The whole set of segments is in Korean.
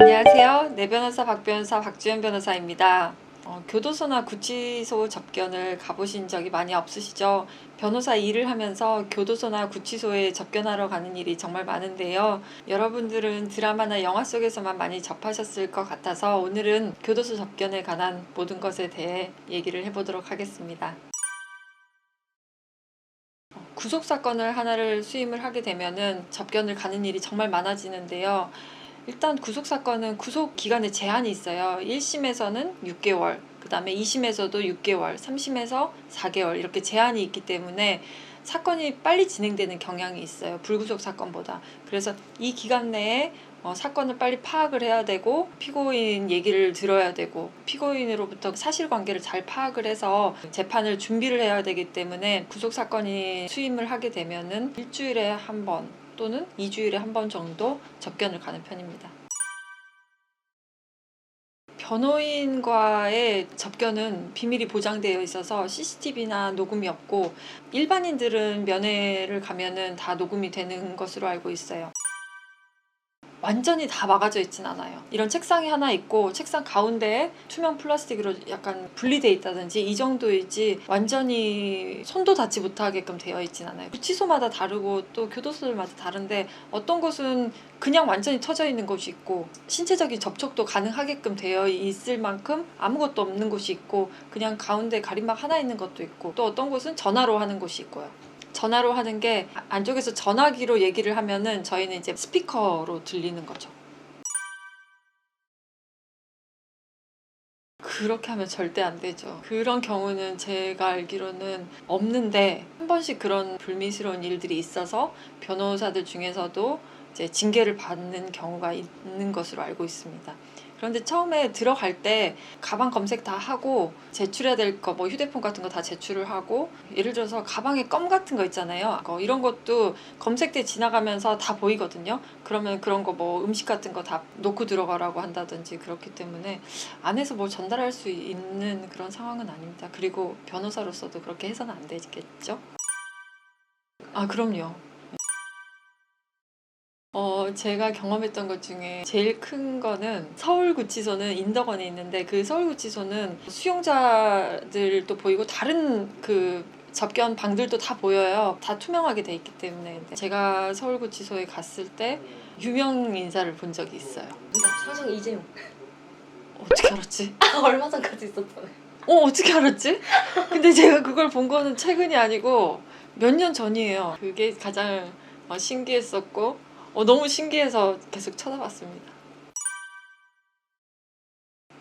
안녕하세요. 내 변호사 박 변호사 박주연 변호사입니다. 교도소나 구치소 접견을 가보신 적이 많이 없으시죠? 변호사 일을 하면서 교도소나 구치소에 접견하러 가는 일이 정말 많은데요. 여러분들은 드라마나 영화 속에서만 많이 접하셨을 것 같아서 오늘은 교도소 접견에 관한 모든 것에 대해 얘기를 해보도록 하겠습니다. 구속사건을 하나를 수임을 하게 되면은 접견을 가는 일이 정말 많아지는데요. 일단 구속사건은 구속기간에 제한이 있어요. 1심에서는 6개월, 그 다음에 2심에서도 6개월, 3심에서 4개월 이렇게 제한이 있기 때문에 사건이 빨리 진행되는 경향이 있어요. 불구속 사건보다. 그래서 이 기간 내에 사건을 빨리 파악을 해야 되고 피고인 얘기를 들어야 되고 피고인으로부터 사실관계를 잘 파악을 해서 재판을 준비를 해야 되기 때문에 구속사건이 수임을 하게 되면은 일주일에 한 번 또는 2주일에 한 번 정도 접견을 가는 편입니다. 변호인과의 접견은 비밀이 보장되어 있어서 CCTV나 녹음이 없고 일반인들은 면회를 가면은 다 녹음이 되는 것으로 알고 있어요. 완전히 다 막아져 있진 않아요. 이런 책상이 하나 있고 책상 가운데에 투명 플라스틱으로 약간 분리되어 있다든지 이 정도이지 완전히 손도 닿지 못하게끔 되어 있진 않아요. 구치소마다 다르고 또 교도소들마다 다른데 어떤 곳은 그냥 완전히 터져 있는 곳이 있고 신체적인 접촉도 가능하게끔 되어 있을 만큼 아무것도 없는 곳이 있고 그냥 가운데 가림막 하나 있는 것도 있고 또 어떤 곳은 전화로 하는 곳이 있고요. 전화로 하는 게 안쪽에서 전화기로 얘기를 하면은 저희는 이제 스피커로 들리는 거죠. 그렇게 하면 절대 안 되죠. 그런 경우는 제가 알기로는 없는데 한 번씩 그런 불미스러운 일들이 있어서 변호사들 중에서도 이제 징계를 받는 경우가 있는 것으로 알고 있습니다. 그런데 처음에 들어갈 때 가방 검색 다 하고 제출해야 될 거 뭐 휴대폰 같은 거 다 제출을 하고 예를 들어서 가방에 껌 같은 거 있잖아요. 이런 것도 검색대 지나가면서 다 보이거든요. 그러면 그런 거 뭐 음식 같은 거 다 놓고 들어가라고 한다든지 그렇기 때문에 안에서 뭘 전달할 수 있는 그런 상황은 아닙니다. 그리고 변호사로서도 그렇게 해서는 안 되겠죠? 그럼요. 제가 경험했던 것 중에 제일 큰 거는 서울구치소는 인덕원에 있는데 그 서울구치소는 수용자들도 보이고 다른 그 접견 방들도 다 보여요. 다 투명하게 돼 있기 때문에. 근데 제가 서울구치소에 갔을 때 유명 인사를 본 적이 있어요. 사실 이재용. 어떻게 알았지? 얼마 전까지 있었잖아요. 어떻게 알았지? 근데 제가 그걸 본 거는 최근이 아니고 몇 년 전이에요. 그게 가장 신기했었고 너무 신기해서 계속 쳐다봤습니다.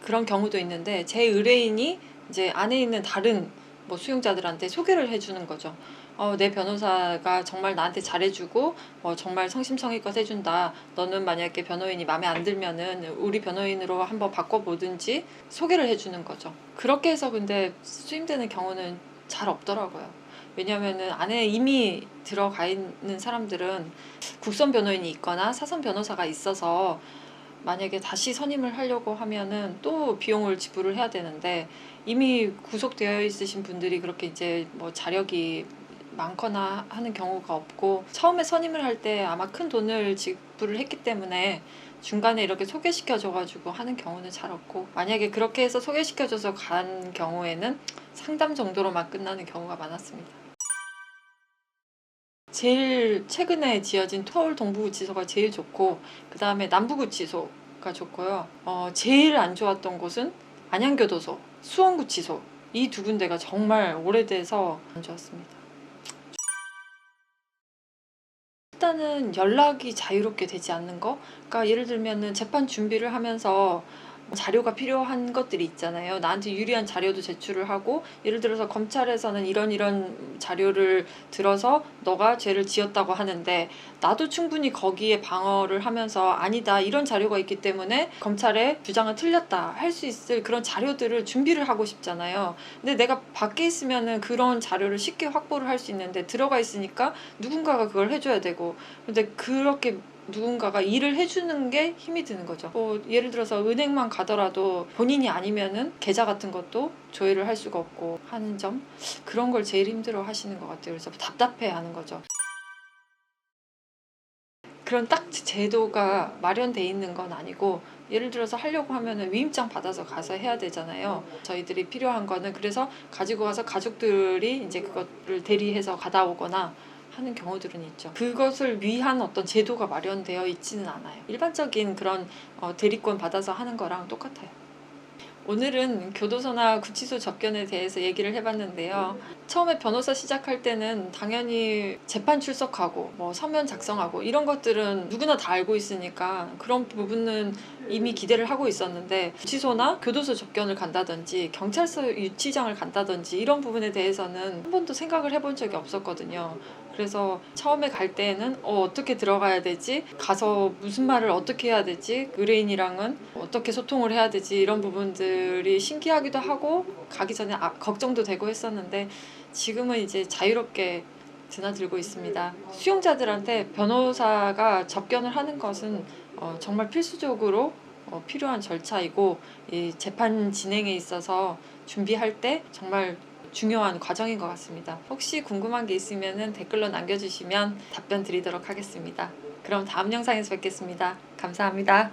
그런 경우도 있는데 제 의뢰인이 이제 안에 있는 다른 뭐 수용자들한테 소개를 해주는 거죠. 내 변호사가 정말 나한테 잘해주고 정말 성심성의껏 해준다. 너는 만약에 변호인이 마음에 안 들면은 우리 변호인으로 한번 바꿔보든지 소개를 해주는 거죠. 그렇게 해서 근데 수임되는 경우는 잘 없더라고요. 왜냐하면은 안에 이미 들어가 있는 사람들은 국선 변호인이 있거나 사선 변호사가 있어서 만약에 다시 선임을 하려고 하면은 또 비용을 지불을 해야 되는데 이미 구속되어 있으신 분들이 그렇게 이제 뭐 자력이 많거나 하는 경우가 없고 처음에 선임을 할 때 아마 큰 돈을 지불을 했기 때문에 중간에 이렇게 소개시켜줘가지고 하는 경우는 잘 없고 만약에 그렇게 해서 소개시켜줘서 간 경우에는 상담 정도로만 끝나는 경우가 많았습니다. 제일 최근에 지어진 서울 동부구치소가 제일 좋고 그 다음에 남부구치소가 좋고요. 제일 안 좋았던 곳은 안양교도소, 수원구치소 이 두 군데가 정말 오래돼서 안 좋았습니다. 일단은 연락이 자유롭게 되지 않는 거. 그러니까 예를 들면은 재판 준비를 하면서 자료가 필요한 것들이 있잖아요. 나한테 유리한 자료도 제출을 하고 예를 들어서 검찰에서는 이런 자료를 들어서 너가 죄를 지었다고 하는데 나도 충분히 거기에 방어를 하면서 아니다 이런 자료가 있기 때문에 검찰의 주장은 틀렸다 할 수 있을 그런 자료들을 준비를 하고 싶잖아요. 근데 내가 밖에 있으면은 그런 자료를 쉽게 확보를 할 수 있는데 들어가 있으니까 누군가가 그걸 해줘야 되고 근데 그렇게 누군가가 일을 해주는 게 힘이 드는 거죠. 예를 들어서 은행만 가더라도 본인이 아니면은 계좌 같은 것도 조회를 할 수가 없고 하는 점 그런 걸 제일 힘들어 하시는 것 같아요. 그래서 답답해 하는 거죠. 그런 딱 제도가 마련돼 있는 건 아니고 예를 들어서 하려고 하면은 위임장 받아서 가서 해야 되잖아요. 저희들이 필요한 거는 그래서 가지고 가서 가족들이 이제 그것을 대리해서 가다 오거나 하는 경우들은 있죠. 그것을 위한 어떤 제도가 마련되어 있지는 않아요. 일반적인 그런 대리권 받아서 하는 거랑 똑같아요. 오늘은 교도소나 구치소 접견에 대해서 얘기를 해봤는데요. 처음에 변호사 시작할 때는 당연히 재판 출석하고 뭐 서면 작성하고 이런 것들은 누구나 다 알고 있으니까 그런 부분은 이미 기대를 하고 있었는데, 구치소나 교도소 접견을 간다든지 경찰서 유치장을 간다든지 이런 부분에 대해서는 한 번도 생각을 해본 적이 없었거든요. 그래서 처음에 갈 때는 어떻게 들어가야 되지? 가서 무슨 말을 어떻게 해야 되지? 의뢰인이랑은 어떻게 소통을 해야 되지? 이런 부분들이 신기하기도 하고 가기 전에 걱정도 되고 했었는데, 지금은 이제 자유롭게 드나들고 있습니다. 수용자들한테 변호사가 접견을 하는 것은 정말 필수적으로 필요한 절차이고, 이 재판 진행에 있어서 준비할 때 정말 중요한 과정인 것 같습니다. 혹시 궁금한 게 있으면 댓글로 남겨주시면 답변 드리도록 하겠습니다. 그럼 다음 영상에서 뵙겠습니다. 감사합니다.